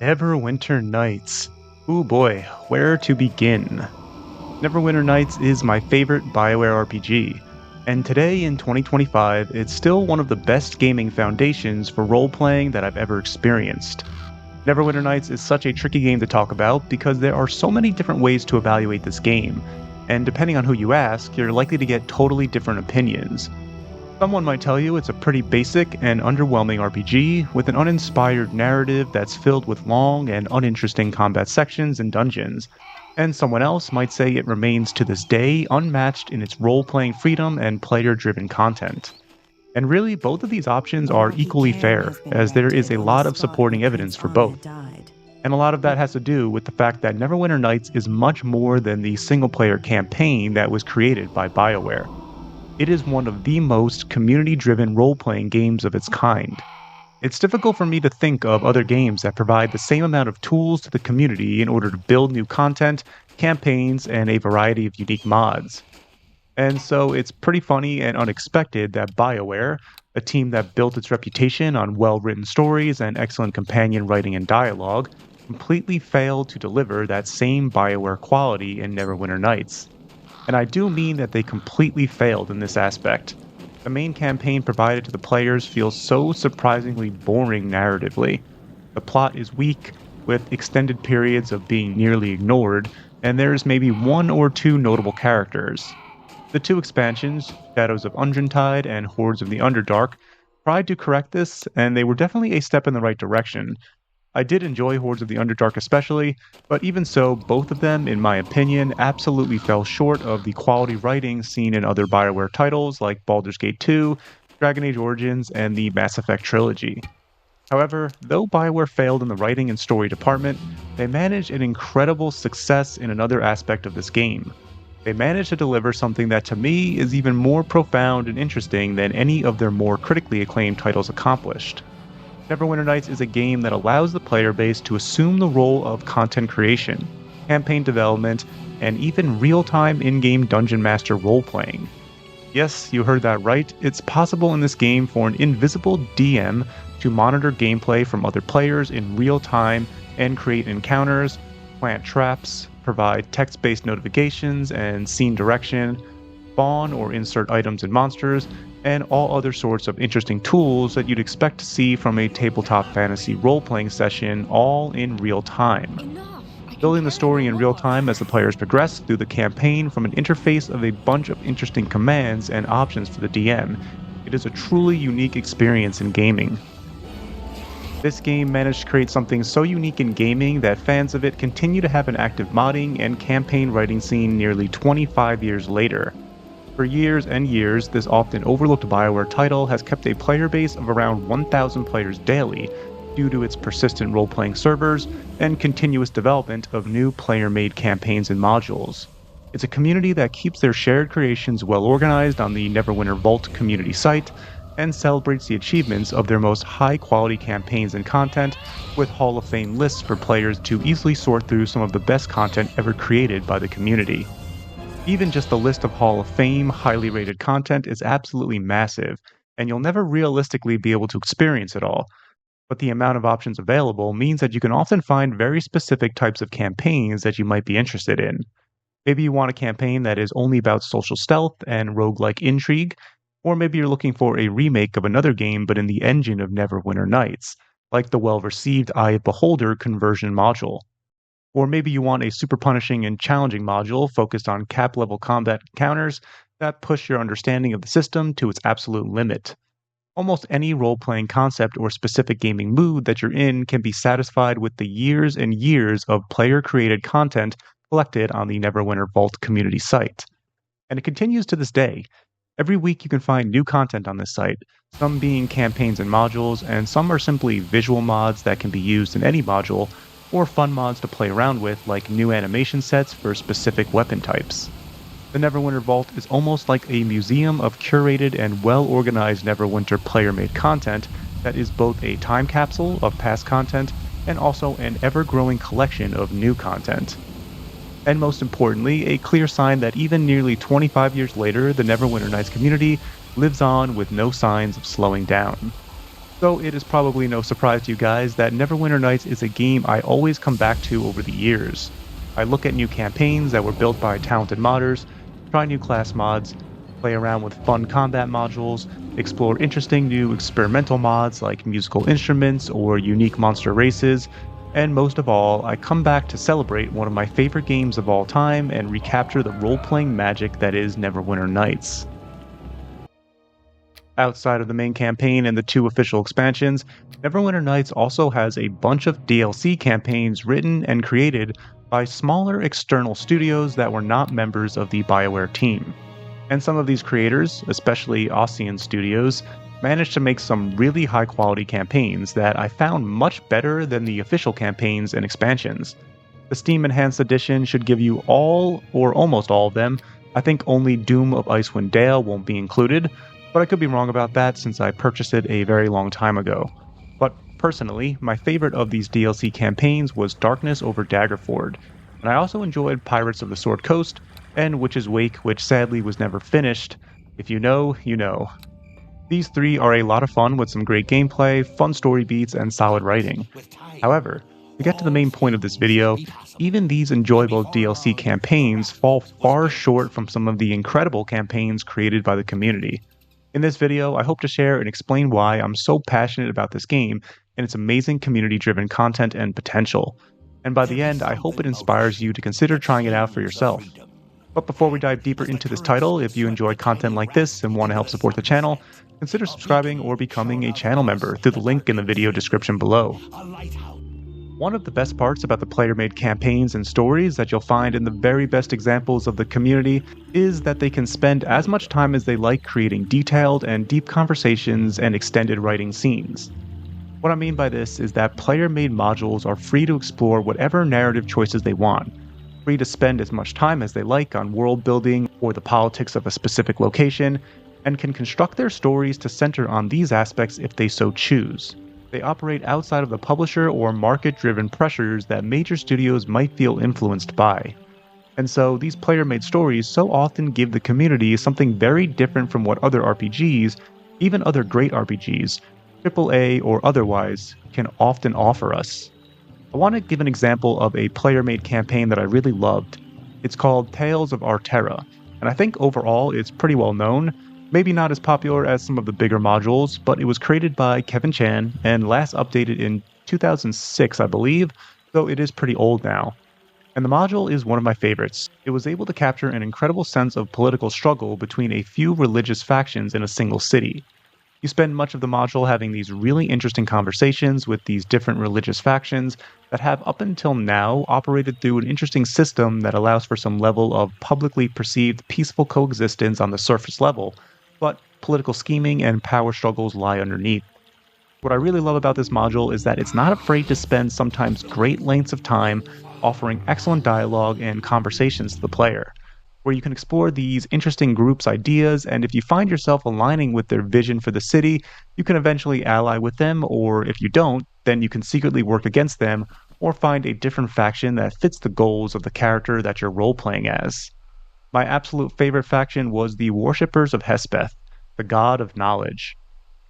Neverwinter Nights. Ooh boy, where to begin? Neverwinter Nights is my favorite Bioware RPG, and today in 2025, it's still one of the best gaming foundations for role-playing that I've ever experienced. Neverwinter Nights is such a tricky game to talk about because there are so many different ways to evaluate this game, and depending on who you ask, you're likely to get totally different opinions. Someone might tell you it's a pretty basic and underwhelming RPG with an uninspired narrative that's filled with long and uninteresting combat sections and dungeons, and someone else might say it remains to this day unmatched in its role-playing freedom and player-driven content. And really, both of these options are equally fair, as there is a lot of supporting evidence for both. And a lot of that has to do with the fact that Neverwinter Nights is much more than the single-player campaign that was created by Bioware. It is one of the most community-driven role-playing games of its kind. It's difficult for me to think of other games that provide the same amount of tools to the community in order to build new content, campaigns, and a variety of unique mods. And so it's pretty funny and unexpected that Bioware, a team that built its reputation on well-written stories and excellent companion writing and dialogue, completely failed to deliver that same Bioware quality in Neverwinter Nights. And I do mean that they completely failed in this aspect. The main campaign provided to the players feels so surprisingly boring narratively. The plot is weak, with extended periods of being nearly ignored, and there's maybe one or two notable characters. The two expansions, Shadows of Undrentide and Hordes of the Underdark, tried to correct this, and they were definitely a step in the right direction. I did enjoy Hordes of the Underdark especially, but even so, both of them, in my opinion, absolutely fell short of the quality writing seen in other Bioware titles like Baldur's Gate 2, Dragon Age Origins, and the Mass Effect trilogy. However, though Bioware failed in the writing and story department, they managed an incredible success in another aspect of this game. They managed to deliver something that to me is even more profound and interesting than any of their more critically acclaimed titles accomplished. Neverwinter Nights is a game that allows the player base to assume the role of content creation, campaign development, and even real-time in-game dungeon master role-playing. Yes, you heard that right, it's possible in this game for an invisible DM to monitor gameplay from other players in real time and create encounters, plant traps, provide text-based notifications and scene direction, spawn or insert items and monsters, and all other sorts of interesting tools that you'd expect to see from a tabletop fantasy role-playing session, all in real time. Building the story in real time as the players progress through the campaign from an interface of a bunch of interesting commands and options for the DM, it is a truly unique experience in gaming. This game managed to create something so unique in gaming that fans of it continue to have an active modding and campaign writing scene nearly 25 years later. For years and years, this often overlooked Bioware title has kept a player base of around 1,000 players daily due to its persistent role-playing servers and continuous development of new player-made campaigns and modules. It's a community that keeps their shared creations well organized on the Neverwinter Vault community site and celebrates the achievements of their most high-quality campaigns and content with Hall of Fame lists for players to easily sort through some of the best content ever created by the community. Even just the list of Hall of Fame, highly rated content is absolutely massive, and you'll never realistically be able to experience it all. But the amount of options available means that you can often find very specific types of campaigns that you might be interested in. Maybe you want a campaign that is only about social stealth and roguelike intrigue, or maybe you're looking for a remake of another game but in the engine of Neverwinter Nights, like the well-received Eye of Beholder conversion module. Or maybe you want a super punishing and challenging module focused on cap-level combat encounters that push your understanding of the system to its absolute limit. Almost any role-playing concept or specific gaming mood that you're in can be satisfied with the years and years of player-created content collected on the Neverwinter Vault community site. And it continues to this day. Every week you can find new content on this site, some being campaigns and modules, and some are simply visual mods that can be used in any module, or fun mods to play around with like new animation sets for specific weapon types. The Neverwinter Vault is almost like a museum of curated and well-organized Neverwinter player-made content that is both a time capsule of past content and also an ever-growing collection of new content. And most importantly, a clear sign that even nearly 25 years later, the Neverwinter Nights community lives on with no signs of slowing down. So it is probably no surprise to you guys that Neverwinter Nights is a game I always come back to over the years. I look at new campaigns that were built by talented modders, try new class mods, play around with fun combat modules, explore interesting new experimental mods like musical instruments or unique monster races, and most of all, I come back to celebrate one of my favorite games of all time and recapture the role-playing magic that is Neverwinter Nights. Outside of the main campaign and the two official expansions, Neverwinter Nights also has a bunch of DLC campaigns written and created by smaller external studios that were not members of the Bioware team. And some of these creators, especially Aussian studios, managed to make some really high quality campaigns that I found much better than the official campaigns and expansions. The Steam Enhanced Edition should give you all, or almost all of them. I think only Doom of Icewind Dale won't be included, but I could be wrong about that since I purchased it a very long time ago. But personally, my favorite of these DLC campaigns was Darkness over Daggerford, and I also enjoyed Pirates of the Sword Coast and Witch's Wake, which sadly was never finished. If you know, you know. These three are a lot of fun with some great gameplay, fun story beats, and solid writing. However, to get to the main point of this video, even these enjoyable DLC campaigns fall far short from some of the incredible campaigns created by the community. In this video, I hope to share and explain why I'm so passionate about this game and its amazing community-driven content and potential. And by the end, I hope it inspires you to consider trying it out for yourself. But before we dive deeper into this title, if you enjoy content like this and want to help support the channel, consider subscribing or becoming a channel member through the link in the video description below. One of the best parts about the player-made campaigns and stories that you'll find in the very best examples of the community is that they can spend as much time as they like creating detailed and deep conversations and extended writing scenes. What I mean by this is that player-made modules are free to explore whatever narrative choices they want, free to spend as much time as they like on world building or the politics of a specific location, and can construct their stories to center on these aspects if they so choose. They operate outside of the publisher or market-driven pressures that major studios might feel influenced by. And so, these player-made stories so often give the community something very different from what other RPGs, even other great RPGs, AAA or otherwise, can often offer us. I want to give an example of a player-made campaign that I really loved. It's called Tales of Arterra, and I think overall it's pretty well known. Maybe not as popular as some of the bigger modules, but it was created by Kevin Chan and last updated in 2006, I believe, though it is pretty old now. And the module is one of my favorites. It was able to capture an incredible sense of political struggle between a few religious factions in a single city. You spend much of the module having these really interesting conversations with these different religious factions that have up until now operated through an interesting system that allows for some level of publicly perceived peaceful coexistence on the surface level, but political scheming and power struggles lie underneath. What I really love about this module is that it's not afraid to spend sometimes great lengths of time offering excellent dialogue and conversations to the player, where you can explore these interesting groups' ideas, and if you find yourself aligning with their vision for the city, you can eventually ally with them, or if you don't, then you can secretly work against them, or find a different faction that fits the goals of the character that you're role-playing as. My absolute favorite faction was the Worshippers of Hespeth, the god of knowledge.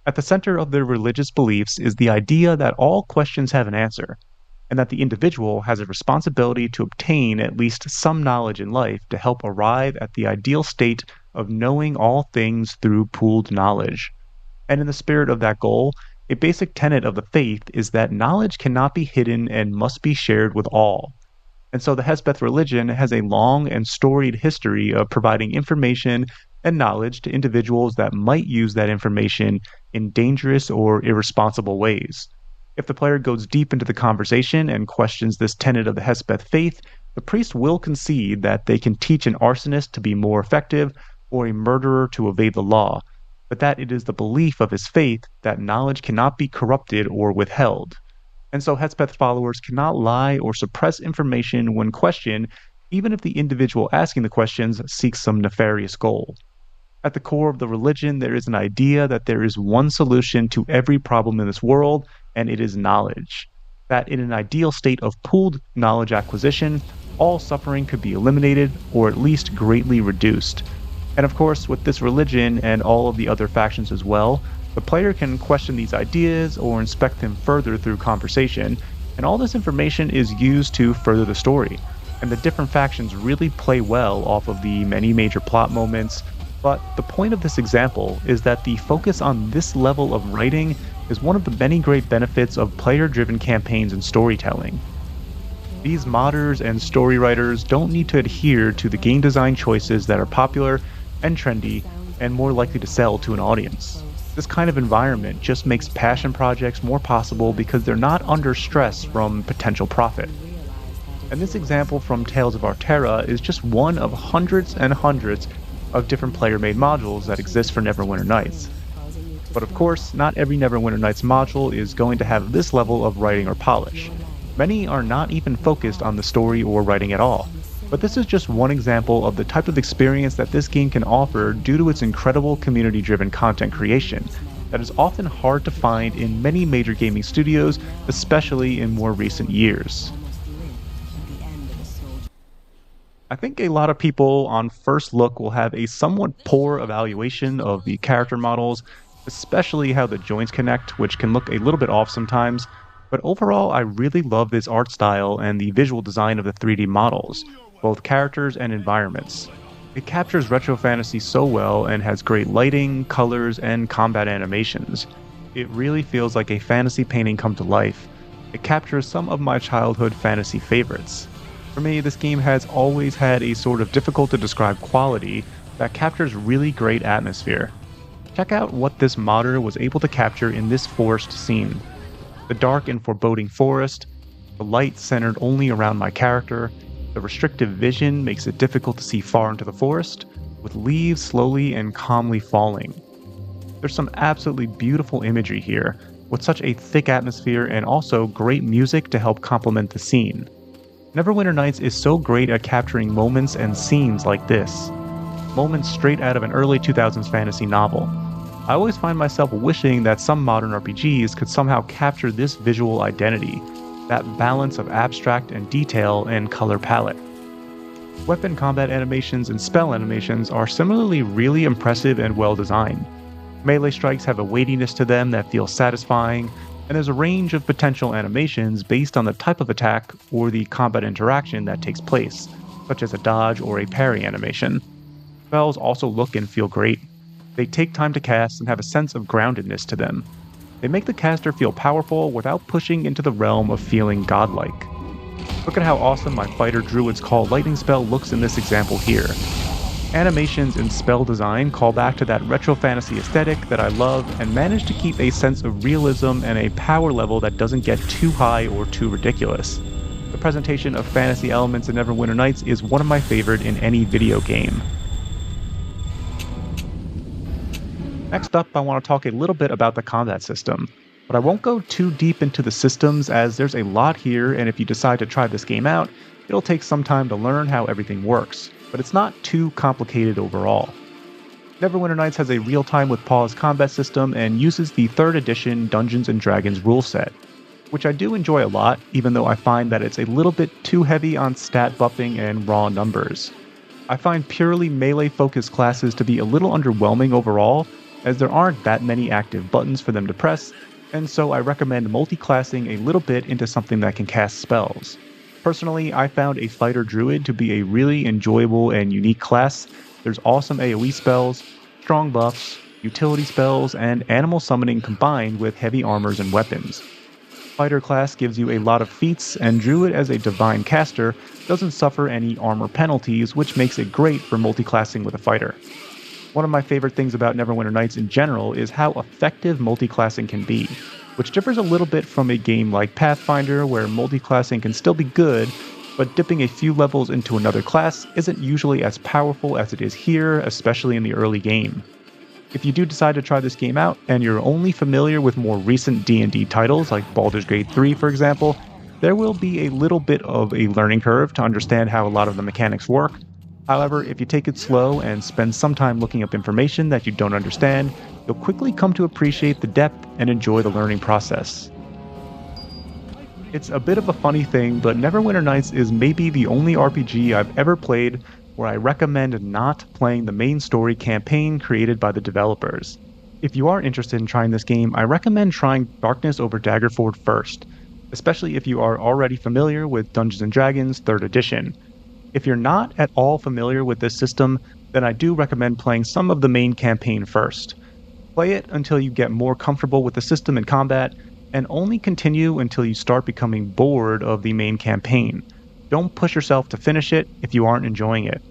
At the center of their religious beliefs is the idea that all questions have an answer, and that the individual has a responsibility to obtain at least some knowledge in life to help arrive at the ideal state of knowing all things through pooled knowledge. And in the spirit of that goal, a basic tenet of the faith is that knowledge cannot be hidden and must be shared with all. And so the Hespeth religion has a long and storied history of providing information and knowledge to individuals that might use that information in dangerous or irresponsible ways. If the player goes deep into the conversation and questions this tenet of the Hespeth faith, the priest will concede that they can teach an arsonist to be more effective or a murderer to evade the law, but that it is the belief of his faith that knowledge cannot be corrupted or withheld. And so Hespeth followers cannot lie or suppress information when questioned, even if the individual asking the questions seeks some nefarious goal. At the core of the religion, there is an idea that there is one solution to every problem in this world, and it is knowledge. That in an ideal state of pooled knowledge acquisition, all suffering could be eliminated or at least greatly reduced. And of course, with this religion and all of the other factions as well, The player can question these ideas or inspect them further through conversation, and all this information is used to further the story. And the different factions really play well off of the many major plot moments. But the point of this example is that the focus on this level of writing is one of the many great benefits of player-driven campaigns and storytelling. These modders and story writers don't need to adhere to the game design choices that are popular and trendy and more likely to sell to an audience. This kind of environment just makes passion projects more possible because they're not under stress from potential profit. And this example from Tales of Arterra is just one of hundreds and hundreds of different player-made modules that exist for Neverwinter Nights. But of course, not every Neverwinter Nights module is going to have this level of writing or polish. Many are not even focused on the story or writing at all. But this is just one example of the type of experience that this game can offer due to its incredible community-driven content creation that is often hard to find in many major gaming studios, especially in more recent years. I think a lot of people on first look will have a somewhat poor evaluation of the character models, especially how the joints connect, which can look a little bit off sometimes. But overall, I really love this art style and the visual design of the 3D models, both characters and environments. It captures retro fantasy so well and has great lighting, colors, and combat animations. It really feels like a fantasy painting come to life. It captures some of my childhood fantasy favorites. For me, this game has always had a sort of difficult to describe quality that captures really great atmosphere. Check out what this modder was able to capture in this forest scene. The dark and foreboding forest, the light centered only around my character, the restrictive vision makes it difficult to see far into the forest, with leaves slowly and calmly falling. There's some absolutely beautiful imagery here, with such a thick atmosphere and also great music to help complement the scene. Neverwinter Nights is so great at capturing moments and scenes like this. Moments straight out of an early 2000s fantasy novel. I always find myself wishing that some modern RPGs could somehow capture this visual identity, that balance of abstract and detail and color palette. Weapon combat animations and spell animations are similarly really impressive and well designed. Melee strikes have a weightiness to them that feels satisfying, and there's a range of potential animations based on the type of attack or the combat interaction that takes place, such as a dodge or a parry animation. Spells also look and feel great. They take time to cast and have a sense of groundedness to them. They make the caster feel powerful without pushing into the realm of feeling godlike. Look at how awesome my Fighter Druid's Call Lightning spell looks in this example here. Animations and spell design call back to that retro fantasy aesthetic that I love and manage to keep a sense of realism and a power level that doesn't get too high or too ridiculous. The presentation of fantasy elements in Neverwinter Nights is one of my favorite in any video game. Next up, I want to talk a little bit about the combat system, but I won't go too deep into the systems as there's a lot here, and if you decide to try this game out, it'll take some time to learn how everything works, but it's not too complicated overall. Neverwinter Nights has a real-time with pause combat system and uses the 3rd edition Dungeons & Dragons rule set, which I do enjoy a lot, even though I find that it's a little bit too heavy on stat buffing and raw numbers. I find purely melee-focused classes to be a little underwhelming overall, as there aren't that many active buttons for them to press, and so I recommend multi-classing a little bit into something that can cast spells. Personally, I found a Fighter Druid to be a really enjoyable and unique class. There's awesome AoE spells, strong buffs, utility spells, and animal summoning combined with heavy armors and weapons. Fighter class gives you a lot of feats, and Druid as a divine caster doesn't suffer any armor penalties, which makes it great for multi-classing with a fighter. One of my favorite things about Neverwinter Nights in general is how effective multi-classing can be, which differs a little bit from a game like Pathfinder where multi-classing can still be good, but dipping a few levels into another class isn't usually as powerful as it is here, especially in the early game. If you do decide to try this game out, and you're only familiar with more recent D&D titles like Baldur's Gate 3 for example, there will be a little bit of a learning curve to understand how a lot of the mechanics work. However, if you take it slow and spend some time looking up information that you don't understand, you'll quickly come to appreciate the depth and enjoy the learning process. It's a bit of a funny thing, but Neverwinter Nights is maybe the only RPG I've ever played where I recommend not playing the main story campaign created by the developers. if you are interested in trying this game, I recommend trying Darkness over Daggerford first, especially if you are already familiar with Dungeons & Dragons 3rd Edition. If you're not at all familiar with this system, then I do recommend playing some of the main campaign first. Play it until you get more comfortable with the system and combat, and only continue until you start becoming bored of the main campaign. Don't push yourself to finish it if you aren't enjoying it.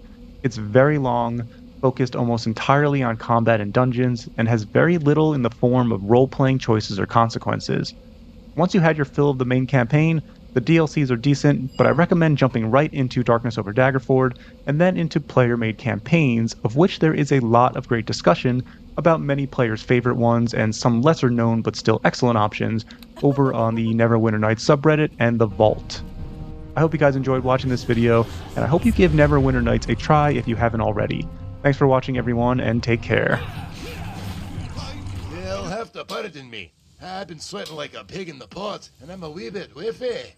It's very long, focused almost entirely on combat and dungeons, and has very little in the form of role-playing choices or consequences. Once you had your fill of the main campaign, the DLCs are decent, but I recommend jumping right into Darkness over Daggerford, and then into player-made campaigns, of which there is a lot of great discussion about many players' favorite ones and some lesser-known but still excellent options over on the Neverwinter Nights subreddit and the Vault. I hope you guys enjoyed watching this video, and I hope you give Neverwinter Nights a try if you haven't already. Thanks for watching, everyone, and take care. They'll have to put it in me. I've been sweating like a pig in the pot, and I'm a wee bit whiffy.